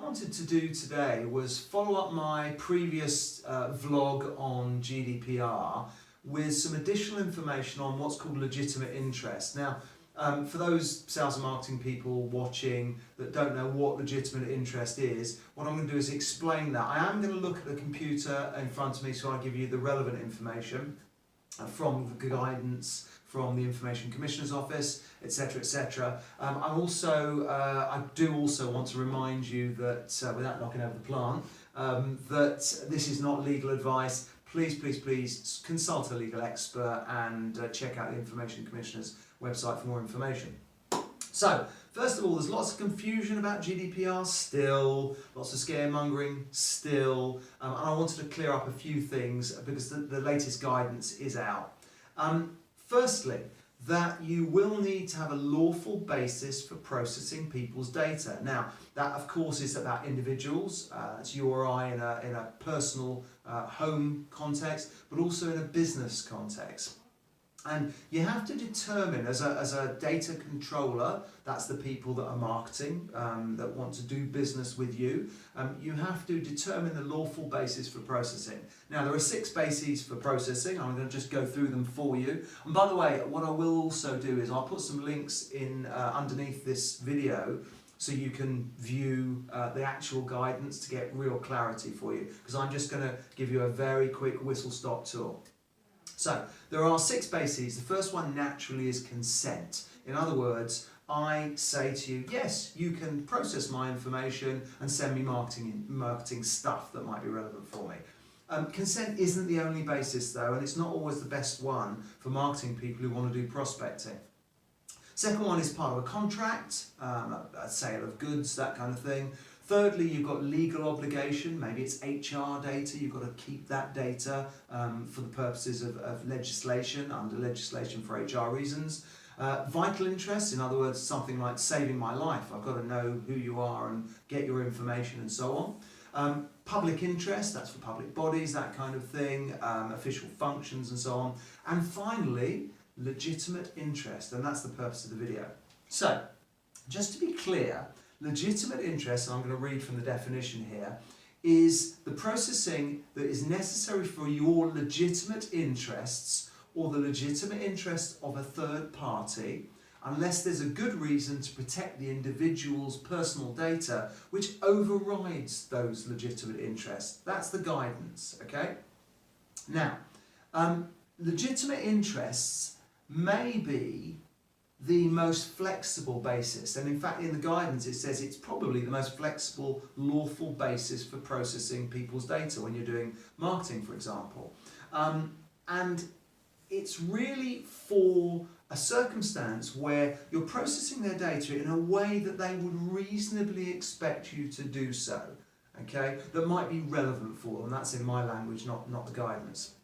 wanted to do today was follow up my previous vlog on GDPR with some additional information on what's called legitimate interest. Now, for those sales and marketing people watching that don't know what legitimate interest is, what I'm going to do is explain that. I am going to look at the computer in front of me so I give you the relevant information from the guidance from the Information Commissioner's Office, etc., etc. I do also want to remind you that, without knocking over the plant, that this is not legal advice. Please, please, please consult a legal expert and check out the Information Commissioner's website for more information. So, first of all, there's lots of confusion about GDPR still, lots of scaremongering still, and I wanted to clear up a few things because the latest guidance is out. Firstly, that you will need to have a lawful basis for processing people's data. Now, that of course is about individuals, it's you or I in a personal home context, but also in a business context. And you have to determine, as a data controller, that's the people that are marketing, that want to do business with you, you have to determine the lawful basis for processing. Now, there are 6 bases for processing. I'm going to just go through them for you. And by the way, what I will also do is I'll put some links in underneath this video so you can view the actual guidance to get real clarity for you, because I'm just going to give you a very quick whistle-stop tour. So, there are 6 bases. The first one naturally is consent. In other words, I say to you, yes, you can process my information and send me marketing stuff that might be relevant for me. Consent isn't the only basis though, and it's not always the best one for marketing people who want to do prospecting. Second one is part of a contract, a sale of goods, that kind of thing. Thirdly, you've got legal obligation, maybe it's HR data, you've got to keep that data for the purposes of legislation, under legislation for HR reasons. Vital interest, in other words, something like saving my life, I've got to know who you are and get your information and so on. Public interest, that's for public bodies, that kind of thing, official functions and so on. And finally, legitimate interest, and that's the purpose of the video. So, just to be clear, legitimate interest, and I'm going to read from the definition here, is the processing that is necessary for your legitimate interests or the legitimate interest of a third party, unless there's a good reason to protect the individual's personal data which overrides those legitimate interests. That's the guidance, okay? Now, legitimate interests may be the most flexible basis, and in fact in the guidance it says it's probably the most flexible lawful basis for processing people's data when you're doing marketing, for example. And it's really for a circumstance where you're processing their data in a way that they would reasonably expect you to do so, okay, that might be relevant for them. That's in my language, not the guidance,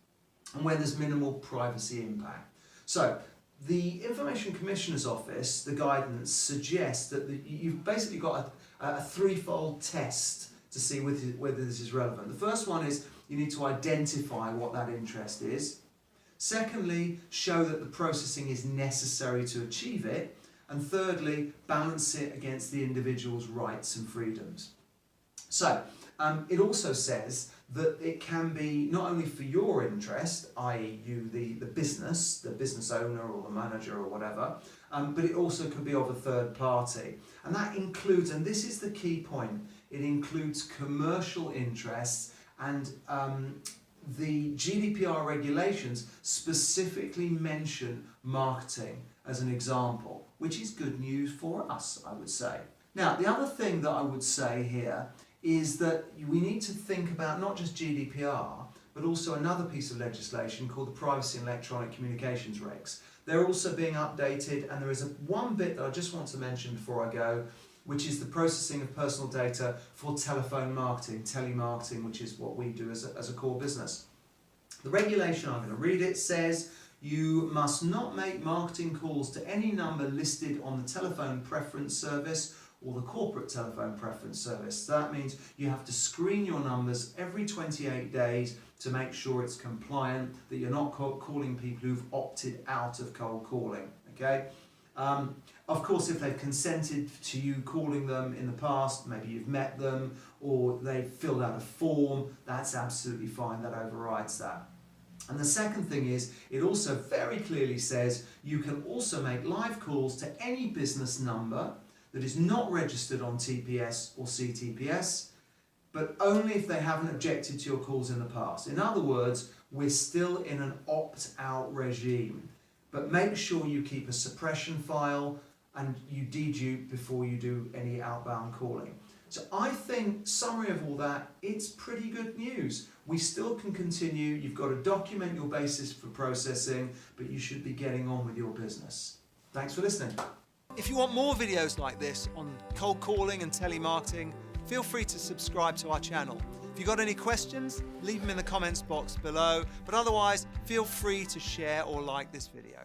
and where there's minimal privacy impact. So the Information Commissioner's Office, the guidance suggests that you've basically got a threefold test to see whether this is relevant. The first one is you need to identify what that interest is. Secondly, show that the processing is necessary to achieve it. And thirdly, balance it against the individual's rights and freedoms. So, it also says that it can be not only for your interest, i.e. you, the business owner or the manager or whatever, but it also can be of a third party. And that includes, and this is the key point, it includes commercial interests, and the GDPR regulations specifically mention marketing as an example, which is good news for us, I would say. Now, the other thing that I would say here is that we need to think about not just GDPR, but also another piece of legislation called the Privacy and Electronic Communications Regs. They're also being updated, and there is one bit that I just want to mention before I go, which is the processing of personal data for telephone marketing, telemarketing, which is what we do as a core business. The regulation, I'm going to read it, says you must not make marketing calls to any number listed on the telephone preference service or the corporate telephone preference service. So that means you have to screen your numbers every 28 days to make sure it's compliant, that you're not calling people who've opted out of cold calling, okay? Of course, if they've consented to you calling them in the past, maybe you've met them or they've filled out a form, that's absolutely fine, that overrides that. And the second thing is, it also very clearly says you can also make live calls to any business number that is not registered on TPS or CTPS, but only if they haven't objected to your calls in the past. In other words, we're still in an opt-out regime. But make sure you keep a suppression file and you dedupe before you do any outbound calling. So I think, summary of all that, it's pretty good news. We still can continue. You've got to document your basis for processing, but you should be getting on with your business. Thanks for listening. If you want more videos like this on cold calling and telemarketing, feel free to subscribe to our channel. If you've got any questions, leave them in the comments box below, but otherwise, feel free to share or like this video.